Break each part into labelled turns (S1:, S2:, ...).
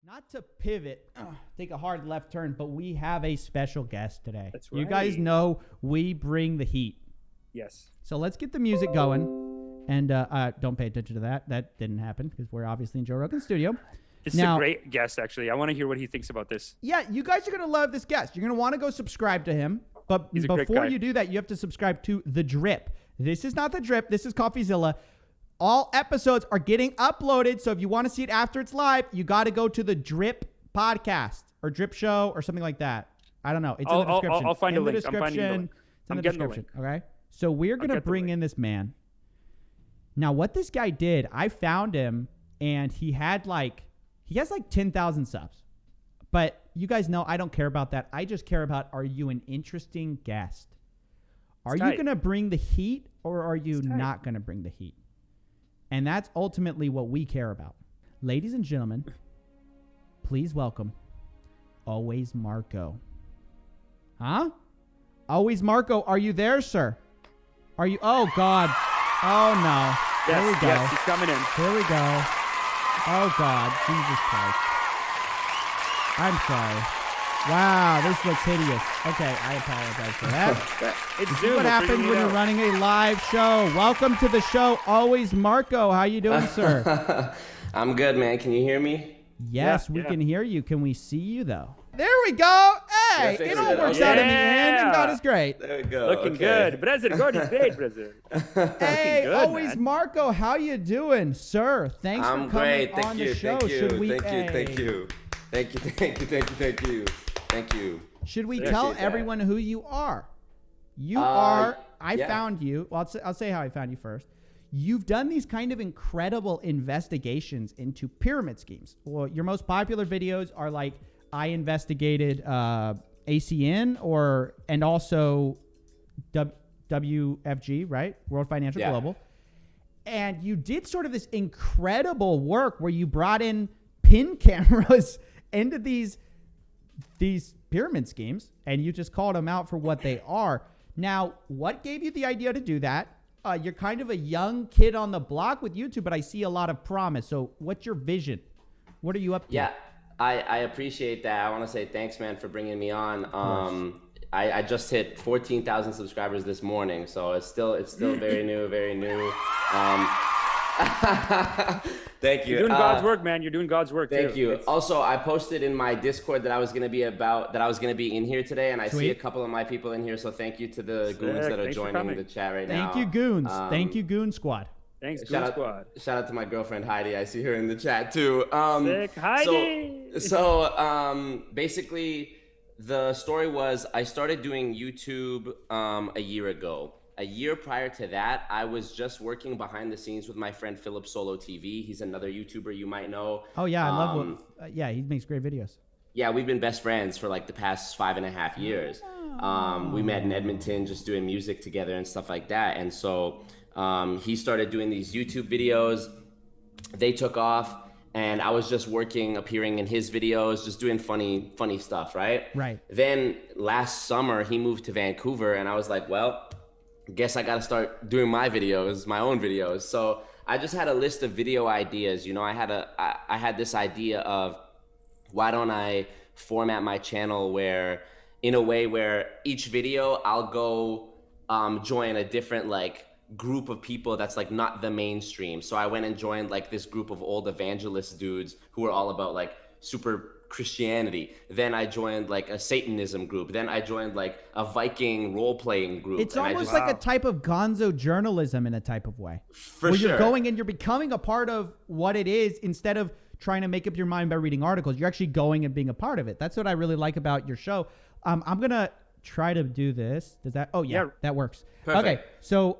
S1: Not to pivot, take a hard left turn, but we have a special guest today.
S2: That's right.
S1: You guys know we bring the heat.
S2: Yes.
S1: So let's get the music going. And don't pay attention to that. That didn't happen because we're obviously in Joe Rogan's studio.
S2: This is a great guest, actually. I want to hear what he thinks about this.
S1: Yeah, you guys are going to love this guest. You're going to want to go subscribe to him. But before you do that, you have to subscribe to The Drip. This is not The Drip. This is Coffeezilla. All episodes are getting uploaded, so if you want to see it after it's live, you got to go to the Drip podcast or Drip show or something like that. I don't know. It's in the description.
S2: I'll find a link.
S1: I'm finding the link. It's in the description. Okay. So we're gonna bring in this man. Now, what this guy did, I found him, and he has like 10,000 subs. But you guys know I don't care about that. I just care about, are you an interesting guest? Are you gonna bring the heat, or are you not gonna bring the heat? And that's ultimately what we care about. Ladies and gentlemen, please welcome Always Marco. Huh? Always Marco, are you there, sir? Are you? Oh, God. Oh, no.
S2: Yes,
S1: Here we go.
S2: Yes, he's coming in.
S1: Here we go. Oh, God. Jesus Christ. I'm sorry. Wow, this looks hideous. Okay, I apologize for that.
S2: It's
S1: This is what happens when you're running a live show. Welcome to the show, Always Marco. How you doing, sir?
S3: I'm good, man. Can you hear me?
S1: Yes, we can hear you. Can we see you, though? There we go. Hey, it all works out in the end, and God is great.
S3: There we go.
S2: Looking good. Brazil, God is great, Brazil.
S1: Hey,
S2: good,
S1: Always
S2: man.
S1: Marco, how you doing, sir? Thanks for coming on the show.
S3: Thank you.
S1: Should we tell everyone who you are? You are. I found you. Well, I'll say how I found you first. You've done these kind of incredible investigations into pyramid schemes. Well, your most popular videos are like I investigated ACN and also WFG, right? World Financial Global. And you did sort of this incredible work where you brought in pin cameras into these pyramid schemes, and you just called them out for what they are. Now, what gave you the idea to do that? You're kind of a young kid on the block with YouTube, but I see a lot of promise. So what's your vision? What are you up to?
S3: Yeah, I appreciate that. I want to say thanks, man, for bringing me on. I just hit 14,000 subscribers this morning, so it's still very new. Thank you.
S2: You're doing God's work, man. You're doing God's work.
S3: Thank you. Also, I posted in my Discord that I was gonna be in here today, and I see a couple of my people in here. So thank you to the goons that are joining the chat right now.
S1: Thank you, goons. Thank you, Goon Squad.
S2: Thanks, Goon Squad.
S3: Shout out to my girlfriend Heidi. I see her in the chat too.
S2: Sick, Heidi.
S3: So basically, the story was I started doing YouTube a year ago. A year prior to that, I was just working behind the scenes with my friend Philip Solo TV. He's another YouTuber you might know.
S1: Oh, yeah. I love yeah, he makes great videos.
S3: Yeah, we've been best friends for like the past 5.5 years. We met in Edmonton just doing music together and stuff like that. And so he started doing these YouTube videos. They took off. And I was just appearing in his videos, just doing funny stuff, right?
S1: Right.
S3: Then last summer, he moved to Vancouver, and I was like, well, guess I got to start doing my own videos. So I just had a list of video ideas. You know, I had this idea of why don't I format my channel in a way where each video I'll go join a different group of people that's like not the mainstream. So I went and joined like this group of old evangelist dudes who are all about like super Christianity. Then I joined like a Satanism group. Then I joined like a Viking role-playing group.
S1: It's almost like a type of gonzo journalism in a type of way.
S3: For sure.
S1: You're going and you're becoming a part of what it is instead of trying to make up your mind by reading articles. You're actually going and being a part of it. That's what I really like about your show. I'm going to try to do this. Does that? Oh, yeah. That works.
S3: Perfect.
S1: Okay. So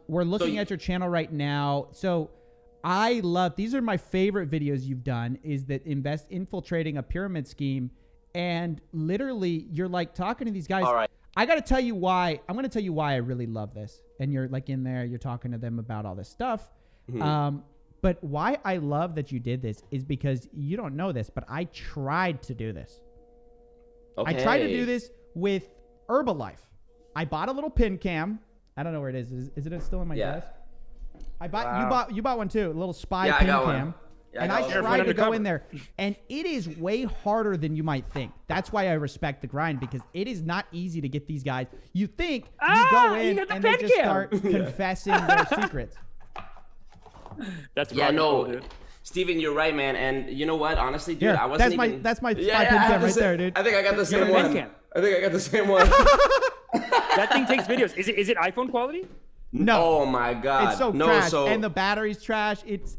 S1: we're looking at your channel right now. So I love, these are my favorite videos you've done, is that infiltrating a pyramid scheme. And literally you're like talking to these guys.
S3: All right.
S1: I got to tell you why. I'm going to tell you why I really love this. And you're like in there, you're talking to them about all this stuff. Mm-hmm. But why I love that you did this is because you don't know this, but I tried to do this.
S3: Okay.
S1: I tried to do this with Herbalife. I bought a little pin cam. I don't know where it is. Is it still in my desk? You bought one too, a little spy pin cam. And I tried to go in there, and it is way harder than you might think. That's why I respect the grind, because it is not easy to get these guys. You think you go in and they just start confessing their secrets.
S2: That's
S3: dude. Steven, you're right, man. And you know what? Honestly, dude, I wasn't
S1: that's my cam right there, dude.
S3: I think I got the same one.
S2: That thing takes videos. Is it iPhone quality?
S1: No.
S3: Oh my God.
S1: It's so trash, and the battery's trash. It's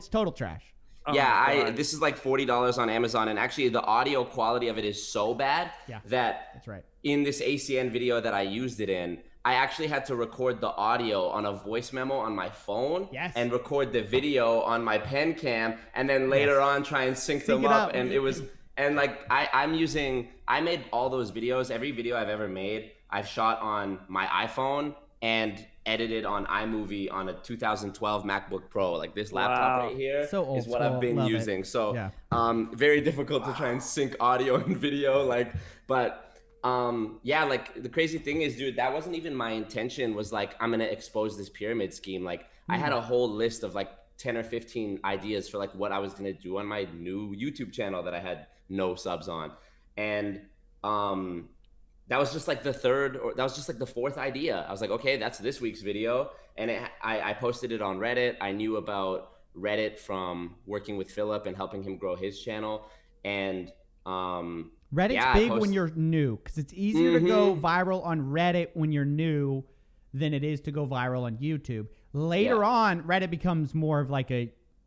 S1: total trash.
S3: This is like $40 on Amazon, and actually the audio quality of it is so bad that
S1: that's right.
S3: In this ACN video that I used it in, I actually had to record the audio on a voice memo on my phone and record the video on my pen cam, and then later on try and sync them up. And it was, and like I made all those videos. Every video I've ever made, I've shot on my iPhone and edited on iMovie on a 2012 MacBook Pro. Like this laptop right here is what I've been using. So very difficult to try and sync audio and video. Like the crazy thing is, dude, that wasn't even my intention. Was like, I'm gonna expose this pyramid scheme. Like I had a whole list of like 10 or 15 ideas for like what I was gonna do on my new YouTube channel that I had no subs on. And that was just like the fourth idea. I was like, okay, that's this week's video. And I posted it on Reddit. I knew about Reddit from working with Philip and helping him grow his channel. And
S1: Reddit's big when you're new, because it's easier to go viral on Reddit when you're new than it is to go viral on YouTube. Later on, Reddit becomes more of like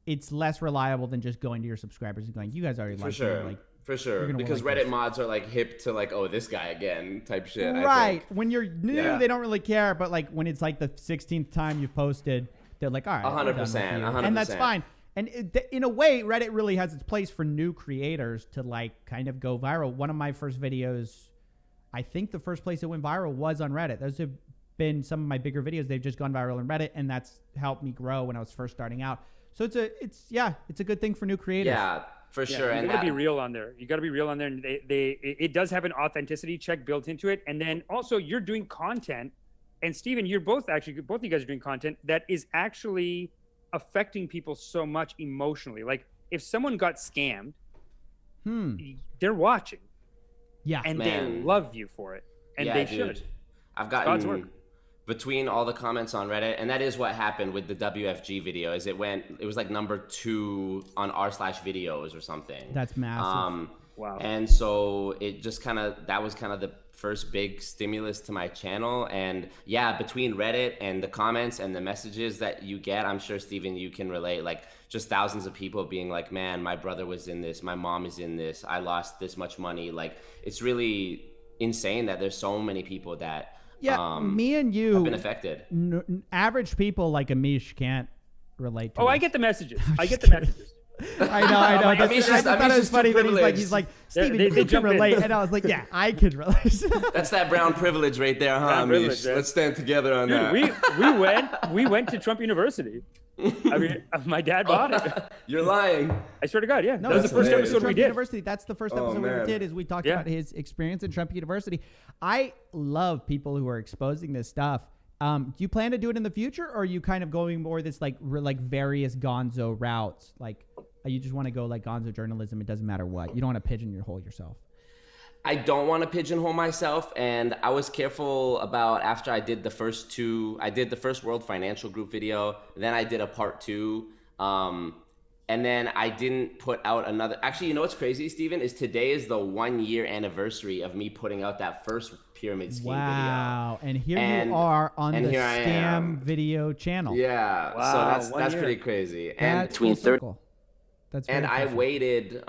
S1: it's less reliable than just going to your subscribers and going, you guys already like me.
S3: For sure, because Reddit mods are like hip to like, oh, this guy again type shit.
S1: Right. When you're new, they don't really care. But like when it's like the 16th time you've posted, they're like, all right,
S3: 100%.
S1: And that's fine. And in a way, Reddit really has its place for new creators to like kind of go viral. One of my first videos, I think the first place it went viral was on Reddit. Those have been some of my bigger videos. They've just gone viral on Reddit, and that's helped me grow when I was first starting out. So it's a good thing for new creators.
S3: Yeah. For sure.
S2: You gotta be real on there. And it does have an authenticity check built into it. And then also you're doing content, and Steven, both of you guys are doing content that is actually affecting people so much emotionally. Like if someone got scammed, they're watching. Yeah. And they love you for it. And they should.
S3: I've gotten God's work. Between all the comments on Reddit, and that is what happened with the WFG video, is it was like number 2 on r/videos or something.
S1: That's massive.
S2: Wow.
S3: And so it just that was the first big stimulus to my channel. And between Reddit and the comments and the messages that you get, I'm sure, Steven, you can relate, like just thousands of people being like, man, my brother was in this, my mom is in this, I lost this much money. Like it's really insane that there's so many people that
S1: me and you
S3: have been affected.
S1: Average people like Amish can't relate to.
S2: I get the messages. I know.
S3: I thought it was funny that
S1: he's like, Steven, you can relate. And I was like, yeah, I could relate.
S3: That's that brown privilege right there, huh, Amish? Let's stand together on
S2: that. We went to Trump University. I mean, my dad bought it.
S3: You're lying.
S2: I swear to God, yeah.
S1: No,
S2: that was the first episode we did.
S1: University. That's the first episode we did, is we talked about his experience at Trump University. I love people who are exposing this stuff. Do you plan to do it in the future, or are you kind of going more this like various gonzo routes? Like you just want to go like gonzo journalism, it doesn't matter what. You don't want to pigeonhole yourself.
S3: I don't want to pigeonhole myself, and I was careful about, after I did the first 2, I did the first World Financial Group video, then I did a part 2, and then I didn't put out another. Actually, you know what's crazy, Steven, is today is the 1-year anniversary of me putting out that first pyramid scheme video.
S1: Wow, and here you are on the scam video channel.
S3: Yeah,
S2: wow,
S3: so that's pretty crazy.
S1: And between circle. That's
S3: and I waited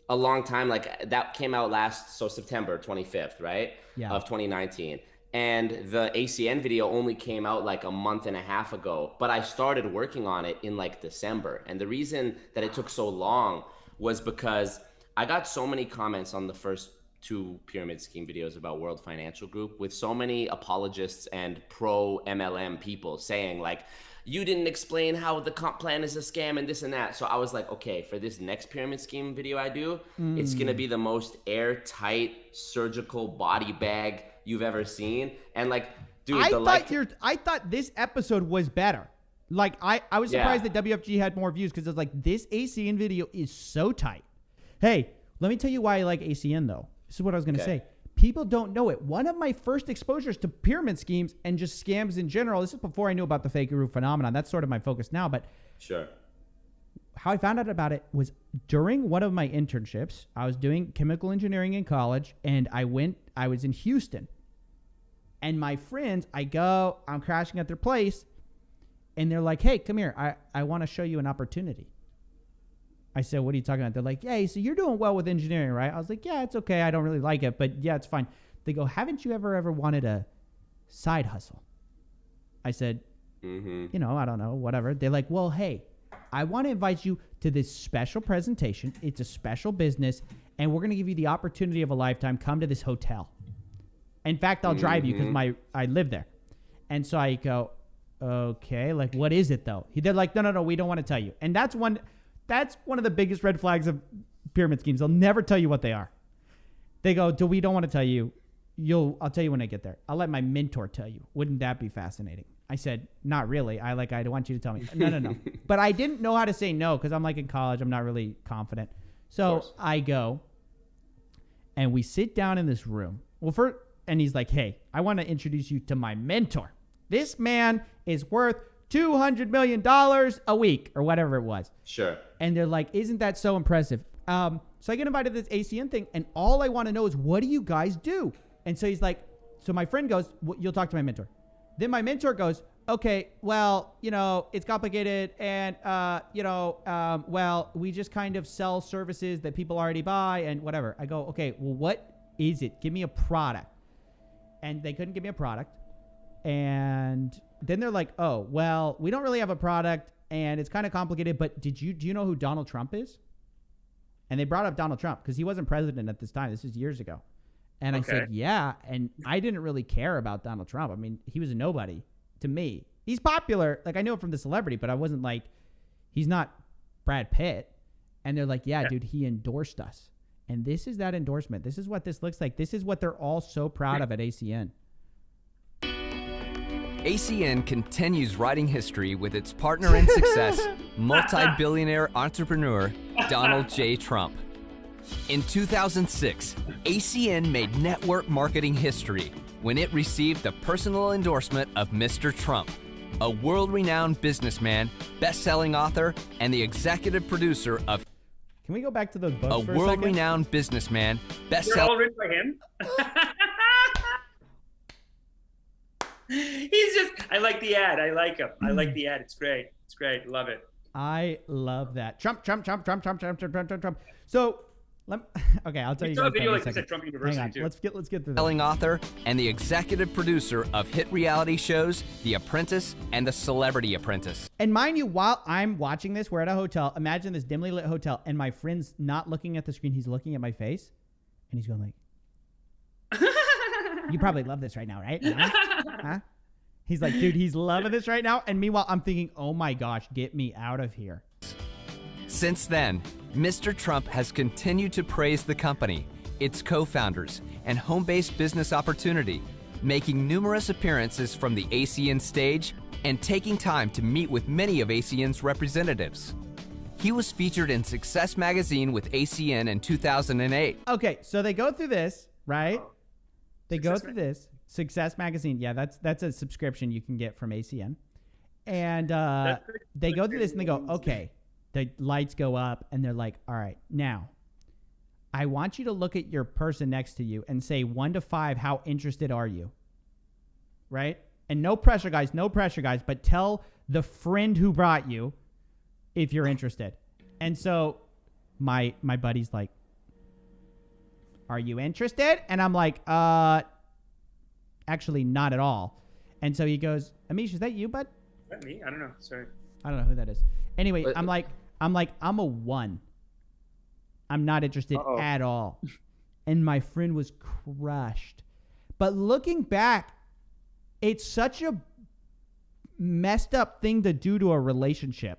S3: a long time. Like that came out September 25th, right?
S1: Yeah.
S3: Of 2019. And the ACN video only came out like a month and a half ago, but I started working on it in like December. And the reason that it took so long was because I got so many comments on the first 2 pyramid scheme videos about World Financial Group, with so many apologists and pro MLM people saying like, you didn't explain how the comp plan is a scam and this and that. So I was like, okay, for this next pyramid scheme video I do, it's going to be the most airtight surgical body bag you've ever seen. And like, dude,
S1: I thought this episode was better. Like, I was surprised that WFG had more views because I was like, this ACN video is so tight. Hey, let me tell you why I like ACN, though. This is what I was going to say. People don't know it. One of my first exposures to pyramid schemes and just scams in general, this is before I knew about the fake guru phenomenon. That's sort of my focus now. But
S3: sure.
S1: How I found out about it was during one of my internships. I was doing chemical engineering in college, and I was in Houston. And my friends, I'm crashing at their place, and they're like, hey, come here. I want to show you an opportunity. I said, what are you talking about? They're like, yeah, so you're doing well with engineering, right? I was like, yeah, it's okay. I don't really like it, but yeah, it's fine. They go, haven't you ever wanted a side hustle? I said, I don't know, whatever. They're like, well, hey, I want to invite you to this special presentation. It's a special business, and we're going to give you the opportunity of a lifetime. Come to this hotel. In fact, I'll drive you because I live there. And so I go, okay, like, what is it, though? They're like, no, we don't want to tell you. And that's one of the biggest red flags of pyramid schemes. They'll never tell you what they are. They go, we don't want to tell you. I'll tell you when I get there. I'll let my mentor tell you. Wouldn't that be fascinating? I said, not really. I want you to tell me. No. But I didn't know how to say no because I'm like in college. I'm not really confident. So I go and we sit down in this room. And he's like, hey, I want to introduce you to my mentor. This man is worth $200 million a week or whatever it was.
S3: Sure.
S1: And they're like, isn't that so impressive? So I get invited to this ACN thing, and all I want to know is, what do you guys do? And so he's like, so my friend goes, you'll talk to my mentor. Then my mentor goes, okay, well, it's complicated. And, well, we just kind of sell services that people already buy and whatever. I go, okay, well, what is it? Give me a product. And they couldn't give me a product. And then they're like, oh, well, we don't really have a product and it's kind of complicated, but do you know who Donald Trump is? And they brought up Donald Trump because he wasn't president at this time. This is years ago. And I said, yeah. And I didn't really care about Donald Trump. I mean, he was a nobody to me. He's popular. Like, I know him from the celebrity, but I wasn't like, he's not Brad Pitt. And they're like, yeah, dude, he endorsed us. And this is that endorsement. This is what this looks like. This is what they're all so proud of at ACN.
S4: ACN continues writing history with its partner in success, multi-billionaire entrepreneur Donald J. Trump. In 2006, ACN made network marketing history when it received the personal endorsement of Mr. Trump, a world-renowned businessman, best-selling author, and the executive producer of
S1: Can we go back to those books for a second?
S4: A world-renowned businessman,
S2: They're all written by him? He's just, I like the ad. I like him. I like the ad. It's great. It's great. Love it.
S1: I love that. Trump. So, okay, I'll tell you guys.
S2: Video like this at Trump University.
S1: Hang on.
S2: Too.
S1: Let's get through this.
S4: Selling author and the executive producer of hit reality shows The Apprentice and The Celebrity Apprentice.
S1: And mind you, while I'm watching this, we're at a hotel. Imagine this dimly lit hotel, and my friend's not looking at the screen. He's looking at my face, and he's going like, "You probably love this right now, right? Huh? He's like, dude, he's loving this right now. And meanwhile, I'm thinking, oh my gosh, get me out of here.
S4: Since then, Mr. Trump has continued to praise the company, its co-founders, and home-based business opportunity, making numerous appearances from the ACN stage and taking time to meet with many of ACN's representatives. He was featured in Success Magazine with ACN in 2008.
S1: Okay, so they go through this, right? They go through this. Success Magazine, yeah, that's a subscription you can get from ACN. And they go through this and they go, okay, the lights go up and they're like, all right, now I want you to look at your person next to you and say 1 to 5, how interested are you? Right? And no pressure, guys, but tell the friend who brought you if you're interested. And so my buddy's like, are you interested? And I'm like, actually not at all. And so he goes, Amish, is that you, bud?
S2: Is that me? I don't know. Sorry.
S1: I don't know who that is. Anyway, I'm a 1. I'm not interested at all. And my friend was crushed. But looking back, it's such a messed up thing to do to a relationship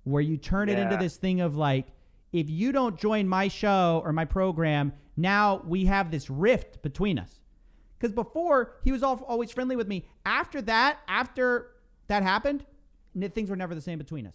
S1: where you turn it into this thing of like, if you don't join my show or my program, now we have this rift between us. Because before, he was always friendly with me. After that happened, things were never the same between us.